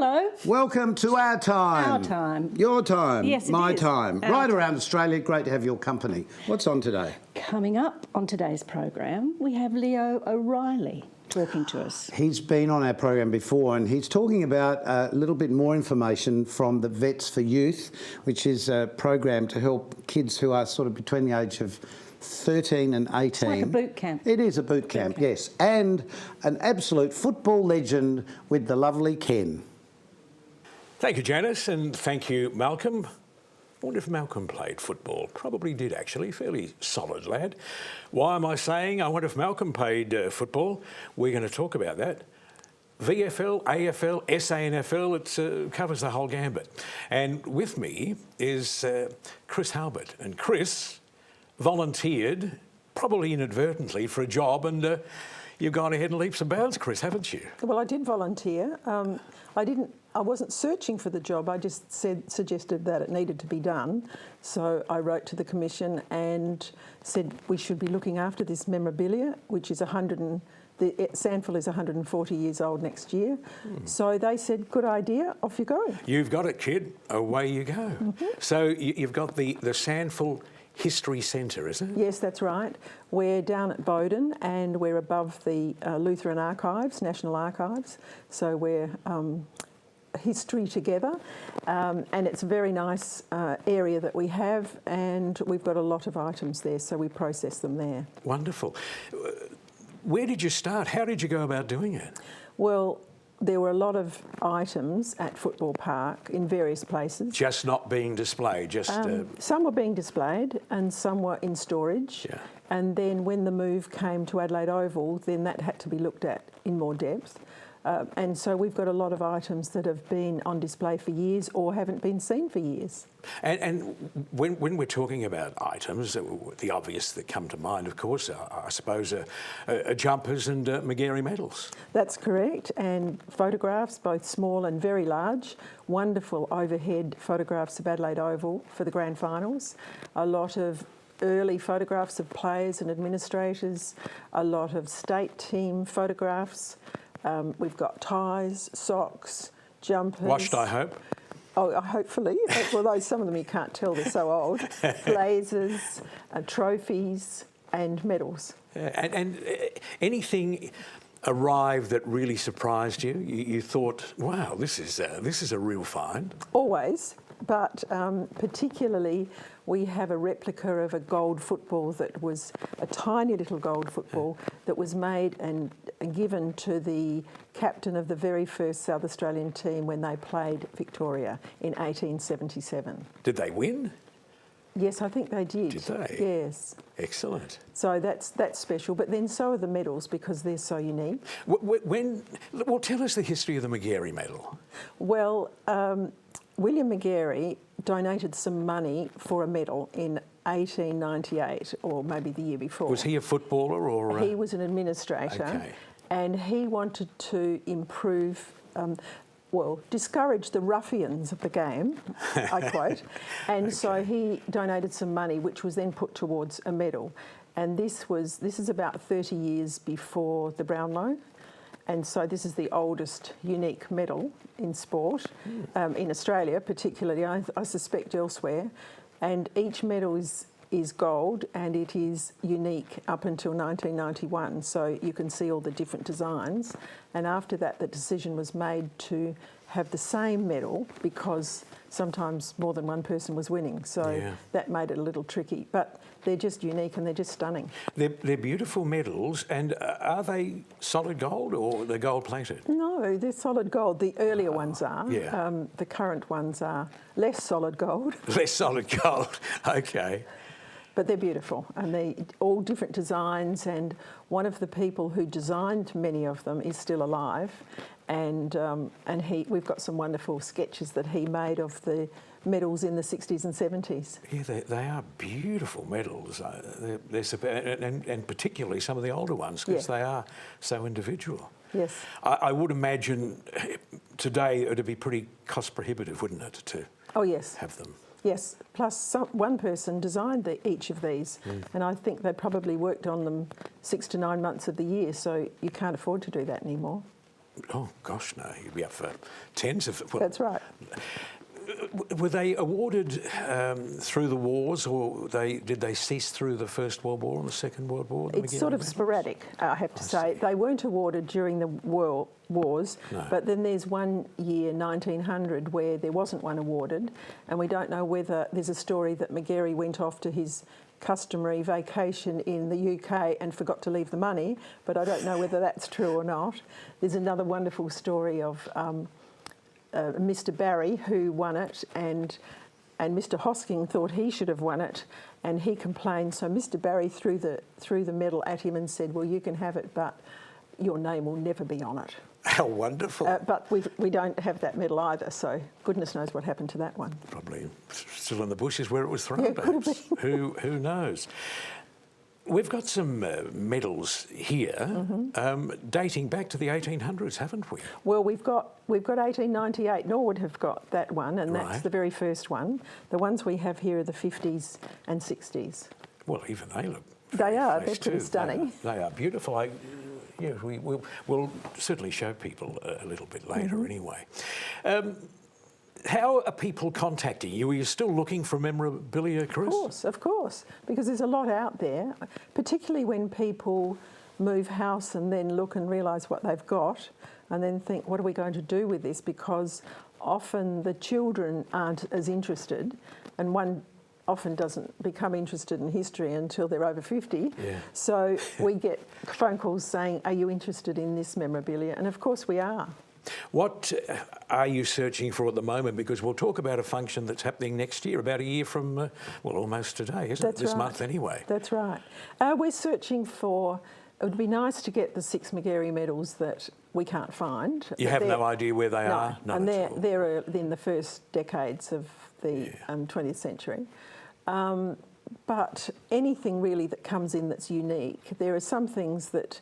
Hello. Welcome to Our Time. Our Time. Your time. Yes, it My is. time. Our Right time. around Australia. Great to have your company. What's on today? Coming up on today's program, we have Leo O'Reilly talking to us. He's been on our program before and he's talking about a little bit more information from the Vets for Youth, which is a program to help kids who are sort of between the age of 13 and 18. It's like a boot camp. It is a boot camp, yes. And an absolute football legend with the lovely Ken. Thank you, Janice, and thank you, Malcolm. I wonder if Malcolm played football. Probably did, actually. Fairly solid lad. Why am I saying I wonder if Malcolm played football? We're going to talk about that. VFL, AFL, SANFL, it covers the whole gambit. And with me is Chris Halbert. And Chris volunteered, probably inadvertently, for a job, and you've gone ahead and leaps and bounds, Chris, haven't you? Well, I did volunteer. I wasn't searching for the job. I just suggested that it needed to be done. So I wrote to the Commission and said we should be looking after this memorabilia, which is SANFL is 140 years old next year. So they said, good idea, off you go. You've got it, kid. Away you go. So you've got the SANFL History Centre, is it? Yes, that's right. We're down at Bowden and we're above the Lutheran Archives, National Archives. So we're history together, and it's a very nice area that we have, and we've got a lot of items there, so we process them there. Wonderful. Where did you start? How did you go about doing it? Well, there were a lot of items at Football Park in various places. Just not being displayed, just... Some were being displayed and some were in storage. Yeah. And then when the move came to Adelaide Oval, then that had to be looked at in more depth. And so we've got a lot of items that have been on display for years or haven't been seen for years. And when we're talking about items, the obvious that come to mind, of course, I suppose, are jumpers and Magarey medals. That's correct. And photographs, both small and very large. Wonderful overhead photographs of Adelaide Oval for the grand finals. A lot of early photographs of players and administrators. A lot of state team photographs. We've got ties, socks, jumpers. Washed, I hope. Oh, hopefully. Although some of them you can't tell, they're so old. Blazers, trophies and medals. And anything arrived that really surprised you? You thought, wow, this is a real find. Always, but particularly we have a replica of a gold football that was a tiny little gold football that was made and given to the captain of the very first South Australian team when they played Victoria in 1877. Did they win? Yes, I think they did. Did they? Yes. Excellent. So that's special, but then so are the medals because they're so unique. Well, tell us the history of the Magarey medal. Well, William Magarey donated some money for a medal in 1898, or maybe the year before. Was he a footballer or? He was an administrator, Okay. And he wanted to improve, discourage the ruffians of the game, I quote, and Okay. so he donated some money, which was then put towards a medal, and this is about 30 years before the Brownlow. And so this is the oldest unique medal in sport, in Australia particularly, I suspect elsewhere. And each medal is gold and it is unique up until 1991. So you can see all the different designs. And after that, the decision was made to have the same medal because sometimes more than one person was winning. So that made it a little tricky. But they're just unique and they're just stunning. They're beautiful medals, and are they solid gold or they're gold plated? No, they're solid gold. The earlier ones are. Yeah. The current ones are less solid gold. Less solid gold, okay. But they're beautiful and they all different designs, and one of the people who designed many of them is still alive, and we've got some wonderful sketches that he made of the medals in the 60s and 70s. Yeah, they are beautiful medals, and particularly some of the older ones because they are so individual. Yes. I would imagine today it would be pretty cost prohibitive, wouldn't it, to have them? Yes, plus one person designed each of these, and I think they probably worked on them 6 to 9 months of the year, so you can't afford to do that anymore. Oh gosh, no, you'd be up for tens of. Well, That's right. were they awarded through the wars, or did they cease through the First World War and the Second World War? It's sort of sporadic, I have to say. They weren't awarded during the wars, but then there's one year, 1900, where there wasn't one awarded, and we don't know whether there's a story that McGarry went off to his customary vacation in the UK and forgot to leave the money, but I don't know whether that's true or not. There's another wonderful story of Mr. Barry who won it, and Mr. Hosking thought he should have won it, and he complained. So Mr. Barry threw the medal at him and said, "Well, you can have it, but your name will never be on it." How wonderful! But we don't have that medal either, so goodness knows what happened to that one. Probably still in the bushes where it was thrown. Yeah, could have perhaps. Who knows? We've got some medals here dating back to the 1800s, haven't we? Well, we've got 1898. Norwood have got that one, and that's Right. the very first one. The ones we have here are the 50s and 60s. Well, even they look. They are. nice They're pretty too. stunning. They are beautiful. We'll certainly show people a little bit later anyway. How are people contacting you? Are you still looking for memorabilia, Chris? Of course, because there's a lot out there, particularly when people move house and then look and realise what they've got and then think, what are we going to do with this? Because often the children aren't as interested, and one often doesn't become interested in history until they're over 50. Yeah. So we get phone calls saying, are you interested in this memorabilia? And of course we are. What are you searching for at the moment? Because we'll talk about a function that's happening next year, about a year from, well, almost today, isn't it? This month anyway. That's right. We're searching for, it would be nice to get the 6 McGarry medals that we can't find. You have no idea where they are? No, and they're in the first decades of the 20th century. But anything really that comes in that's unique, there are some things that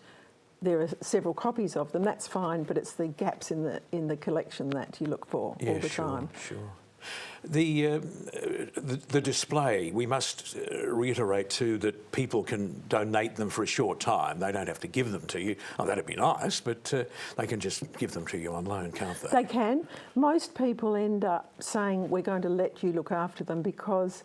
there are several copies of them, that's fine, but it's the gaps in the collection that you look for all the time. Sure. The display, we must reiterate too that people can donate them for a short time. They don't have to give them to you. Oh, that'd be nice, but they can just give them to you on loan, can't they? They can. Most people end up saying, we're going to let you look after them, because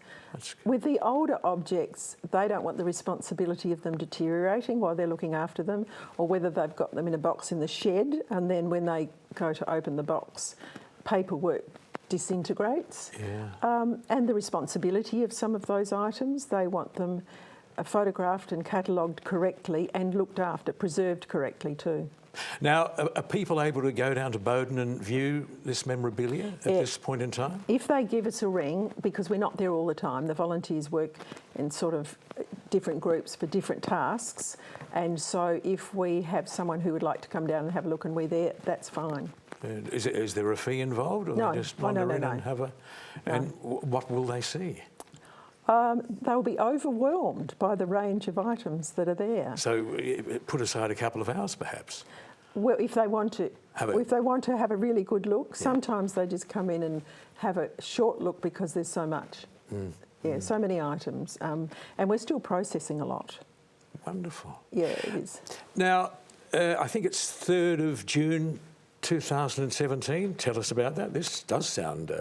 with the older objects, they don't want the responsibility of them deteriorating while they're looking after them, or whether they've got them in a box in the shed, and then when they go to open the box, paperwork disintegrates. Yeah. And the responsibility of some of those items, they want them photographed and catalogued correctly and looked after, preserved correctly too. Now, are people able to go down to Bowden and view this memorabilia at this point in time? If they give us a ring, because we're not there all the time, the volunteers work in sort of different groups for different tasks, and so if we have someone who would like to come down and have a look and we're there, that's fine. Is there a fee involved, or No. they just wander in No. and have a... And what will they see? They'll be overwhelmed by the range of items that are there. So put aside a couple of hours, perhaps. Well, if they want to have a really good look, sometimes they just come in and have a short look because there's so much. So many items, and we're still processing a lot. Wonderful. Yeah, it is. Now, I think it's 3rd of June 2017. Tell us about that. This does sound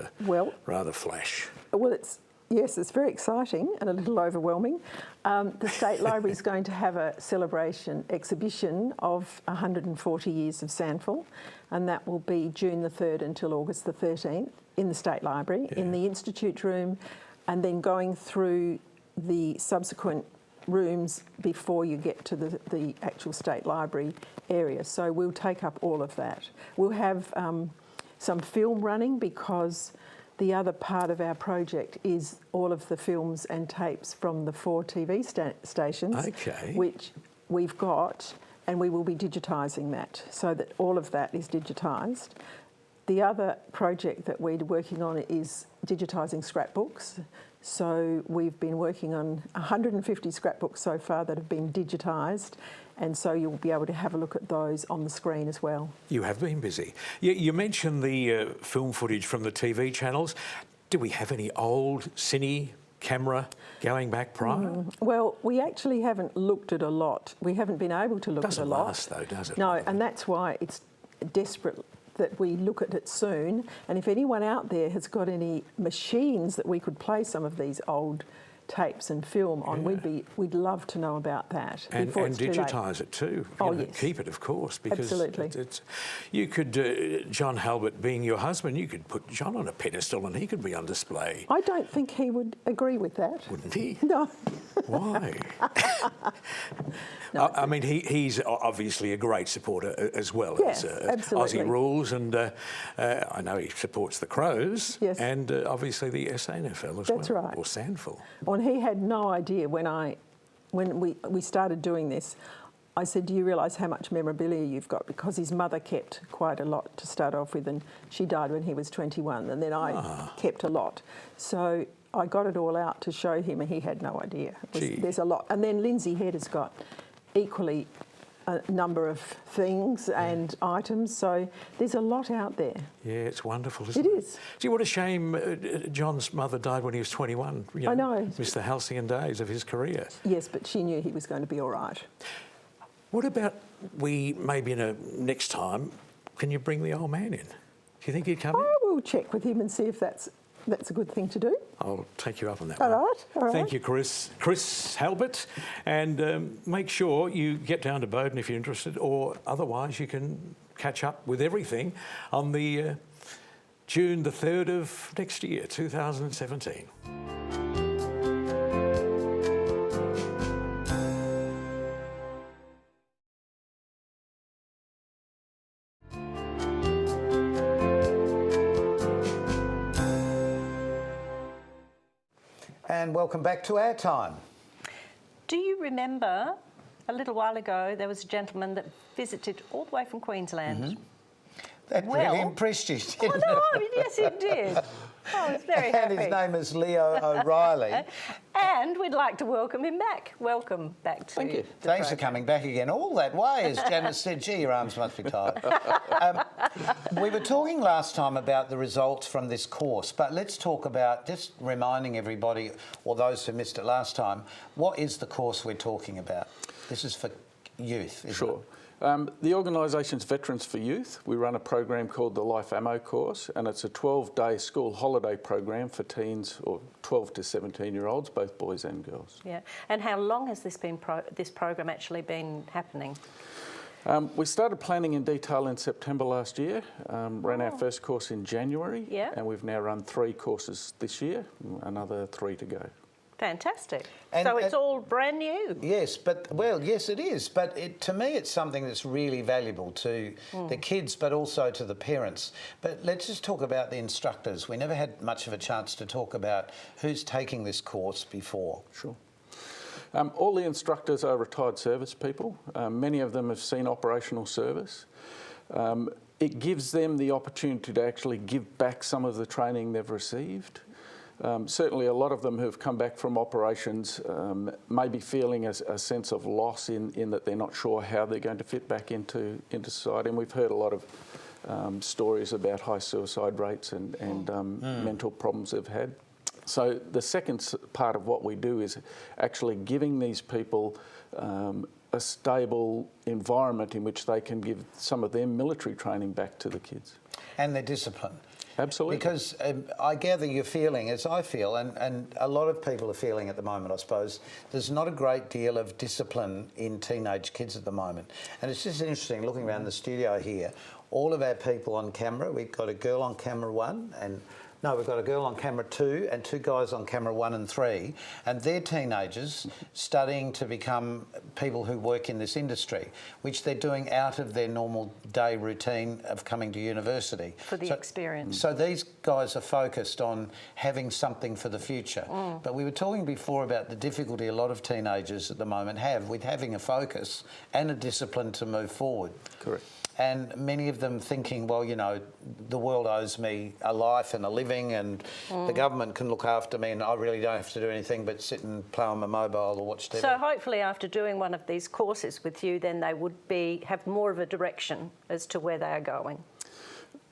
rather flash. Well, it's very exciting and a little overwhelming. The State Library is going to have a celebration exhibition of 140 years of Sandful, and that will be June the 3rd until August the 13th in the State Library, in the Institute room, and then going through the subsequent rooms before you get to the actual State Library area. So we'll take up all of that. We'll have some film running, because the other part of our project is all of the films and tapes from the 4 TV stations, which we've got, and we will be digitising that so that all of that is digitised. The other project that we're working on is digitising scrapbooks. So we've been working on 150 scrapbooks so far that have been digitised, and so you'll be able to have a look at those on the screen as well. You have been busy. You mentioned the film footage from the TV channels. Do we have any old cine camera going back prior? Well, we actually haven't looked at a lot. We haven't been able to look at a lot. Doesn't last though, does it? No, and that's why desperate that we look at it soon. And if anyone out there has got any machines that we could play some of these old tapes and film on, we'd love to know about that. And it's too late. digitise it too. Oh, You know, yes. keep it, of course, because Absolutely. you could, John Halbert being your husband, you could put John on a pedestal and he could be on display. I don't think he would agree with that. Wouldn't he? No. Why? No, I mean, he's obviously a great supporter as well. Yes, absolutely. Aussie rules, and I know he supports the Crows, Yes. and obviously the SANFL as That's well, right. or SANFL. Well, he had no idea when we started doing this. I said, do you realise how much memorabilia you've got? Because his mother kept quite a lot to start off with, and she died when he was 21, and then I kept a lot. So I got it all out to show him, and he had no idea. There's a lot. And then Lindsay Head has got equally a number of things and items, so there's a lot out there. Yeah, it's wonderful, isn't it? It is. Gee, what a shame John's mother died when he was 21. You I know. Missed the halcyon days of his career. Yes, but she knew he was going to be all right. What about maybe next time, can you bring the old man in? Do you think he'd come in? I will check with him and see if that's a good thing to do. I'll take you up on that All one. right, all right. Thank you, Chris Halbert. And make sure you get down to Bowden if you're interested, or otherwise you can catch up with everything on the June the 3rd of next year, 2017. And welcome back to Our Time. Do you remember a little while ago there was a gentleman that visited all the way from Queensland? That Well- really impressed you, didn't it? Oh, no, yes, it did. I was very happy. And his name is Leo O'Reilly. And we'd like to welcome him back. Welcome back to Thank you. the Thanks for program. coming back again all that way, as Janice said. Gee, your arms must be tired. We were talking last time about the results from this course, but let's talk about, just reminding everybody, or those who missed it last time, what is the course we're talking about? This is for youth, isn't it? Sure. The organisation's Veterans for Youth. We run a program called the Life Ammo course, and it's a 12-day school holiday program for teens, or 12 to 17-year-olds, both boys and girls. Yeah. And how long has this program actually been happening? We started planning in detail in September last year, ran our first course in January, Yeah. and we've now run 3 courses this year, another 3 to go. Fantastic. And- so it's all brand new. Yes, yes, it is. But to me, it's something that's really valuable to the kids, but also to the parents. But let's just talk about the instructors. We never had much of a chance to talk about who's taking this course before. Sure. All the instructors are retired service people. Many of them have seen operational service. It gives them the opportunity to actually give back some of the training they've received. Certainly a lot of them who've come back from operations may be feeling a sense of loss in that they're not sure how they're going to fit back into society. And we've heard a lot of stories about high suicide rates and mental problems they've had. So the second part of what we do is actually giving these people a stable environment in which they can give some of their military training back to the kids. And their discipline. Absolutely. Because I gather you're feeling, as I feel, and a lot of people are feeling at the moment, I suppose, there's not a great deal of discipline in teenage kids at the moment. And it's just interesting looking around the studio here, all of our people on camera, we've got a girl on camera 1 and... No, we've got a girl on camera 2 and 2 guys on camera 1 and 3, and they're teenagers studying to become people who work in this industry, which they're doing out of their normal day routine of coming to university. For the experience. So these guys are focused on having something for the future. But we were talking before about the difficulty a lot of teenagers at the moment have with having a focus and a discipline to move forward. Correct. And many of them thinking, well, you know, the world owes me a life and a living and the government can look after me and I really don't have to do anything but sit and play on my mobile or watch TV. So hopefully after doing one of these courses with you, then they would have more of a direction as to where they are going.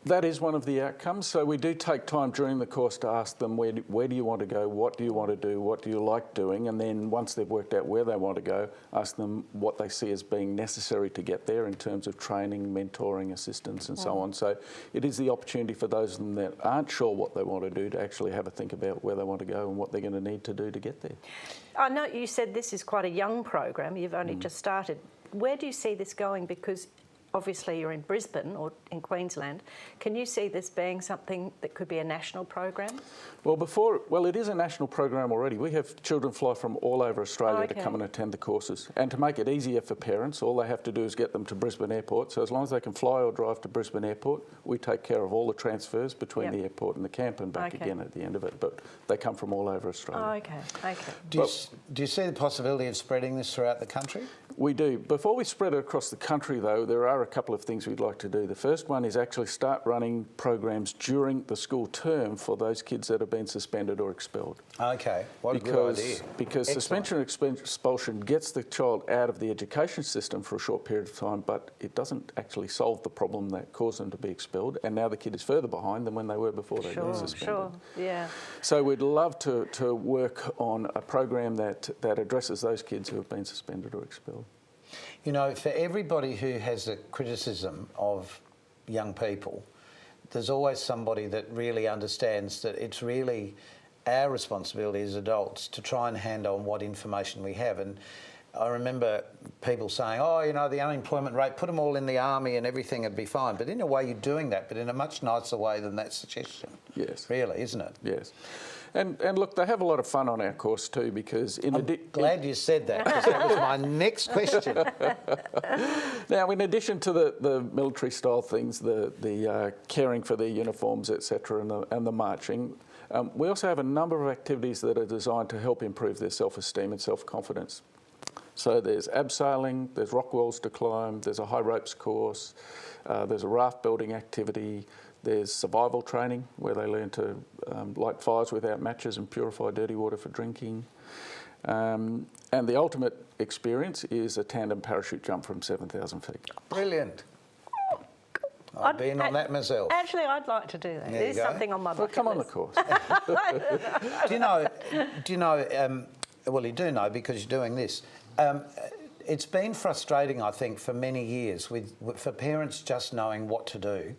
That is one of the outcomes. So we do take time during the course to ask them where do you want to go, what do you want to do, what do you like doing, and then once they've worked out where they want to go, ask them what they see as being necessary to get there in terms of training, mentoring, assistance and so on. So it is the opportunity for those of them that aren't sure what they want to do to actually have a think about where they want to go and what they're going to need to do to get there. I know you said this is quite a young program, you've only just started. Where do you see this going? Because obviously you're in Brisbane or in Queensland. Can you see this being something that could be a national program? Well, it is a national program already. We have children fly from all over Australia to come and attend the courses. And to make it easier for parents, all they have to do is get them to Brisbane Airport. So as long as they can fly or drive to Brisbane Airport, we take care of all the transfers between the airport and the camp and back again at the end of it. But they come from all over Australia. Oh, okay. Do you see the possibility of spreading this throughout the country? We do. Before we spread it across the country, though, there are a couple of things we'd like to do. The first one is actually start running programs during the school term for those kids that have been suspended or expelled. Okay, what a good idea. Because suspension or expulsion gets the child out of the education system for a short period of time, but it doesn't actually solve the problem that caused them to be expelled. And now the kid is further behind than when they were before they got suspended. Sure, yeah. So we'd love to work on a program that addresses those kids who have been suspended or expelled. You know, for everybody who has a criticism of young people, there's always somebody that really understands that it's really our responsibility as adults to try and hand on what information we have. And I remember people saying, oh, you know, the unemployment rate, put them all in the army and everything would be fine. But in a way you're doing that, but in a much nicer way than that suggestion. Yes. Really, isn't it? Yes. And look, they have a lot of fun on our course too, because I'm glad you said that, because that was my next question. Now, in addition to the military style things, the caring for their uniforms, etc., and the marching, we also have a number of activities that are designed to help improve their self-esteem and self-confidence. So there's abseiling, there's rock walls to climb, there's a high ropes course, there's a raft building activity, there's survival training where they learn to light fires without matches and purify dirty water for drinking. And the ultimate experience is a tandem parachute jump from 7,000 feet. Brilliant. I've been on that myself. Actually, I'd like to do that. There's something on my bucket Well, come on the list. course. Do you know, well, you do know because you're doing this. It's been frustrating, I think, for many years for parents just knowing what to do.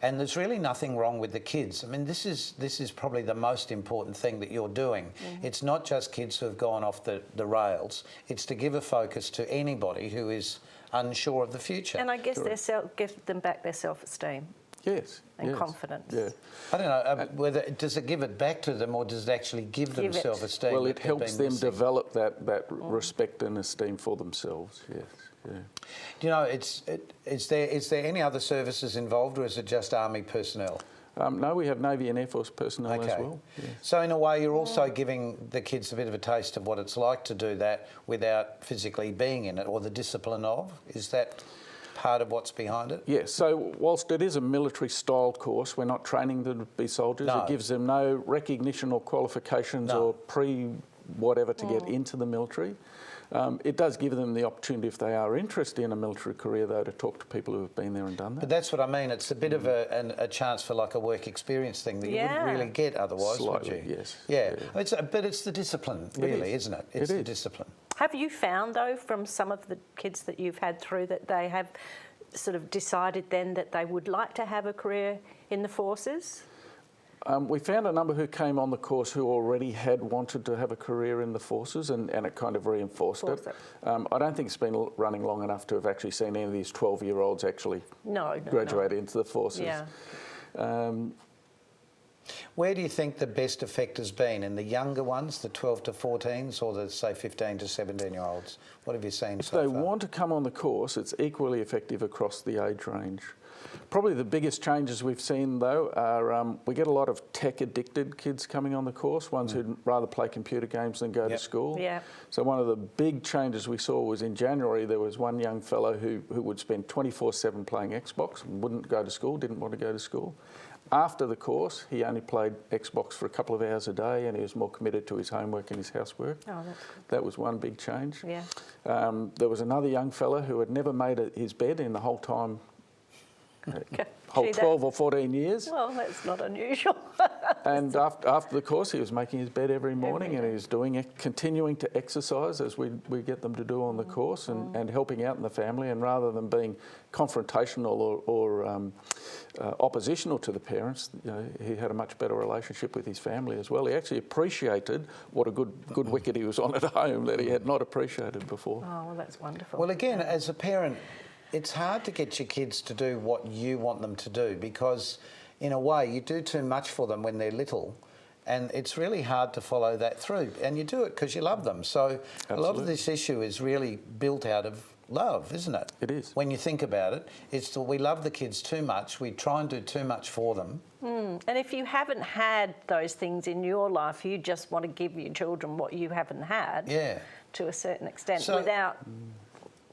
And there's really nothing wrong with the kids. I mean, this is probably the most important thing that you're doing. Mm-hmm. It's not just kids who have gone off the rails. It's to give a focus to anybody who is unsure of the future. And I guess give them back their self-esteem. Yes. And confidence. Yeah. I don't know, does it give it back to them or does it actually give them self-esteem? Well, it helps them develop that respect and esteem for themselves, yes. Yeah. Do you know, is there any other services involved or is it just Army personnel? No, we have Navy and Air Force personnel as well. Yeah. So in a way you're also giving the kids a bit of a taste of what it's like to do that without physically being in it, or the discipline of? Is that part of what's behind it? Yes, so whilst it is a military style course, we're not training them to be soldiers. No. It gives them no recognition or qualifications or whatever to get into the military. It does give them the opportunity, if they are interested in a military career, though, to talk to people who have been there and done that. But that's what I mean. It's a bit of a chance for like a work experience thing that you wouldn't really get otherwise, Slightly, would you? yes. Yeah. But it's the discipline, really, isn't it? It's the discipline. Have you found, though, from some of the kids that you've had through that they have sort of decided then that they would like to have a career in the forces? We found a number who came on the course who already had wanted to have a career in the forces, and it kind of reinforced it. I don't think it's been running long enough to have actually seen any of these 12-year-olds actually graduate into the forces. Yeah. Where do you think the best effect has been? In the younger ones, the 12 to 14s, or the, say, 15 to 17-year-olds? What have you seen so far? If they want to come on the course, it's equally effective across the age range. Probably the biggest changes we've seen, though, are we get a lot of tech-addicted kids coming on the course, ones who'd rather play computer games than go to school. Yeah. So one of the big changes we saw was in January, there was one young fellow who would spend 24/7 playing Xbox, wouldn't go to school, didn't want to go to school. After the course, he only played Xbox for a couple of hours a day and he was more committed to his homework and his housework. Oh, that's good. That was one big change. Yeah. There was another young fella who had never made his bed in the whole time whole Gee, 12 or 14 years. Well, that's not unusual. And after the course, he was making his bed every morning, and he was doing it, continuing to exercise as we get them to do on the course, and helping out in the family. And rather than being confrontational or oppositional to the parents, he had a much better relationship with his family as well. He actually appreciated what a good wicket he was on at home that he had not appreciated before. Oh, well, that's wonderful. Well, again, as a parent, it's hard to get your kids to do what you want them to do because, in a way, you do too much for them when they're little, and it's really hard to follow that through. And you do it because you love them. So a lot of this issue is really built out of love, isn't it? It is. When you think about it, it's that we love the kids too much. We try and do too much for them. And if you haven't had those things in your life, you just want to give your children what you haven't had to a certain extent without...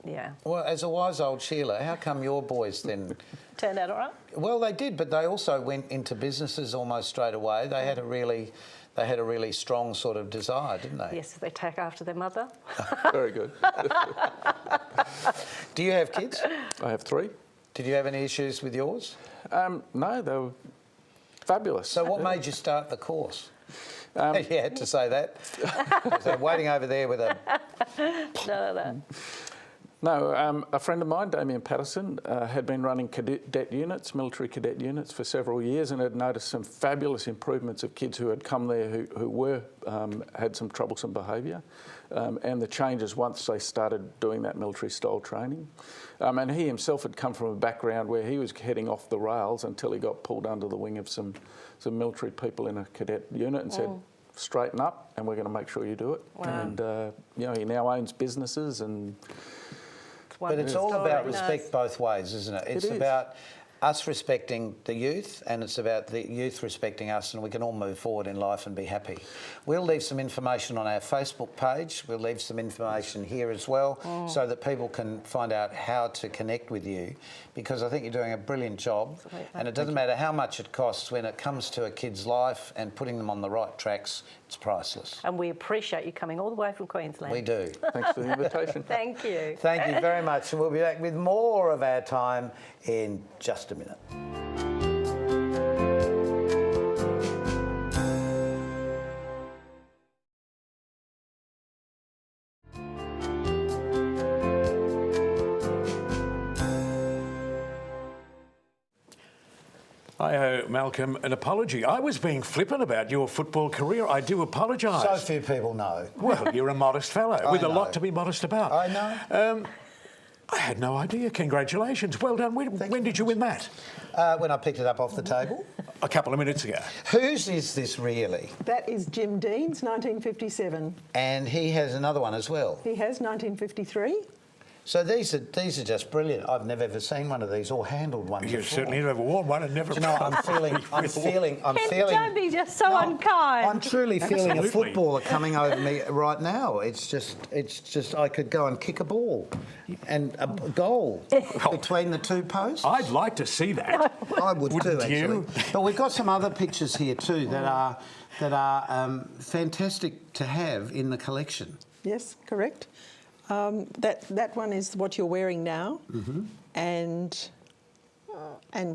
Yeah. Well, as a wise old Sheila, how come your boys then... Turned out all right? Well, they did, but they also went into businesses almost straight away. They had a really strong sort of desire, didn't they? Yes, they take after their mother. Very good. Do you have kids? I have 3. Did you have any issues with yours? No, they were fabulous. So what made you start the course? You had to say that. So I'm waiting over there with a... No. No, a friend of mine, Damien Patterson, had been running cadet units, military cadet units, for several years, and had noticed some fabulous improvements of kids who had come there who had some troublesome behaviour, and the changes once they started doing that military-style training. And he himself had come from a background where he was heading off the rails until he got pulled under the wing of some military people in a cadet unit and said, straighten up, and we're going to make sure you do it. Wow. And he now owns businesses and... But it's all about respect both ways, isn't it? It's about us respecting the youth, and it's about the youth respecting us, and we can all move forward in life and be happy. We'll leave some information on our Facebook page. We'll leave some information here as well, so that people can find out how to connect with you, because I think you're doing a brilliant job. Absolutely. And it doesn't matter how much it costs when it comes to a kid's life and putting them on the right tracks. It's priceless. And we appreciate you coming all the way from Queensland. We do. Thanks for the invitation. Thank you. Thank you very much. And we'll be back with more of Our Time in just a minute. I owe Malcolm an apology. I was being flippant about your football career. I do apologise. So few people know. Well, you're a modest fellow with a lot to be modest about. I know. I had no idea. Congratulations. Well done. When did you win that? When I picked it up off the table. A couple of minutes ago. Whose is this really? That is Jim Dean's 1957. And he has another one as well. He has 1953. So these are just brilliant. I've never ever seen one of these or handled one You've before. certainly never worn one and never... Do you know, I'm feeling... Don't be just so unkind. I'm truly feeling a footballer coming over me right now. It's just I could go and kick a ball and a goal between the two posts. I'd like to see that. I would too, Wouldn't actually. you? But we've got some other pictures here too that are fantastic to have in the collection. Yes, correct. That one is what you're wearing now, and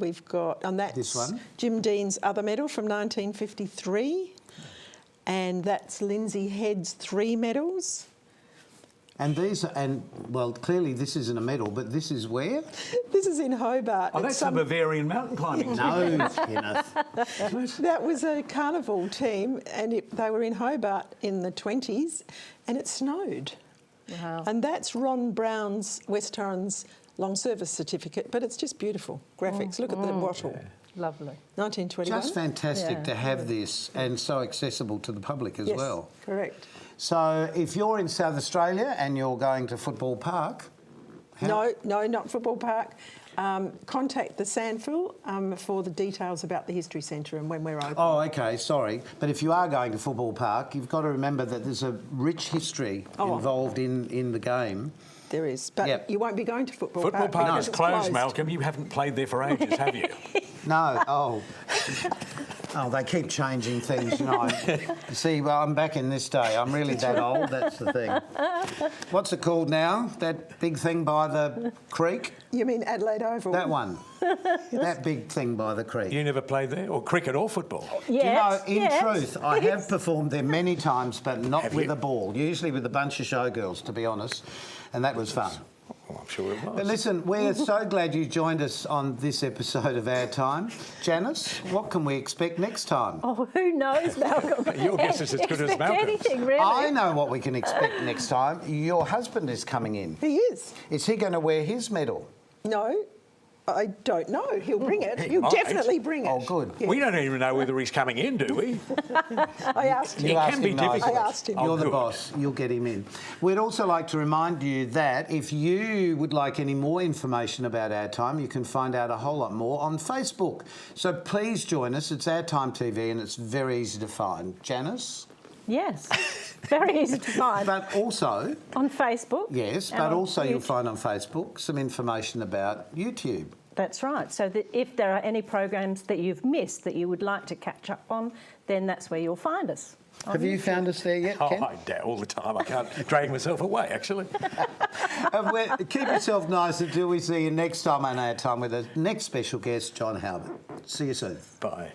we've got that's this one, Jim Dean's other medal from 1953, and that's Lindsay Head's 3 medals. And these are, well, clearly this isn't a medal, but this is where? This is in Hobart. Oh, that's a Bavarian mountain climbing. No, Kenneth. That was a carnival team, and they were in Hobart in the 20s, and it snowed. Wow. And that's Ron Brown's, West Torrens long service certificate, but it's just beautiful graphics. Look at the bottle. Yeah. Lovely. 1921. Just fantastic to have this, and so accessible to the public as well. Correct. So if you're in South Australia and you're going to Football Park... No, not Football Park. Contact the Sandville for the details about the History Centre and when we're open. Oh, OK, sorry. But if you are going to Football Park, you've got to remember that there's a rich history involved in the game. There is, but you won't be going to Football Park. Football Park is it's closed, Malcolm. You haven't played there for ages, have you? No, Oh, they keep changing things, you know. See, well, I'm back in this day. I'm really that old, that's the thing. What's it called now? That big thing by the creek? You mean Adelaide Oval? That one. That big thing by the creek. You never played there? Or cricket or football? Yes, Do you know, in yes. truth, I have performed there many times, but not Have with you? a ball. Usually with a bunch of showgirls, to be honest. And that was fun. Oh, I'm sure it was. But listen, we're so glad you joined us on this episode of Our Time. Janice, what can we expect next time? Oh, who knows, Malcolm? Your guess is as good as Expect Malcolm's. anything, really. I know what we can expect next time. Your husband is coming in. He is. Is he going to wear his medal? No, I don't know. He'll bring it. He He'll might. definitely bring it. Oh, good. Yeah. We don't even know whether he's coming in, do we? I asked him. It asked can be him nicely. difficult. I asked him. You're Oh, the good. boss. You'll get him in. We'd also like to remind you that if you would like any more information about Our Time, you can find out a whole lot more on Facebook. So please join us. It's Our Time TV and it's very easy to find. Janice? Yes, very easy to find. But also, On Facebook. yes, and but on also you'll YouTube. find on Facebook some information about YouTube. That's right. So that if there are any programs that you've missed that you would like to catch up on, then that's where you'll find us. on Have you YouTube. found us there yet, Oh, Ken? I doubt all the time. I can't drag myself away, actually. Keep yourself nice until we see you next time on Our Time with the next special guest, John Halbert. See you soon. Bye.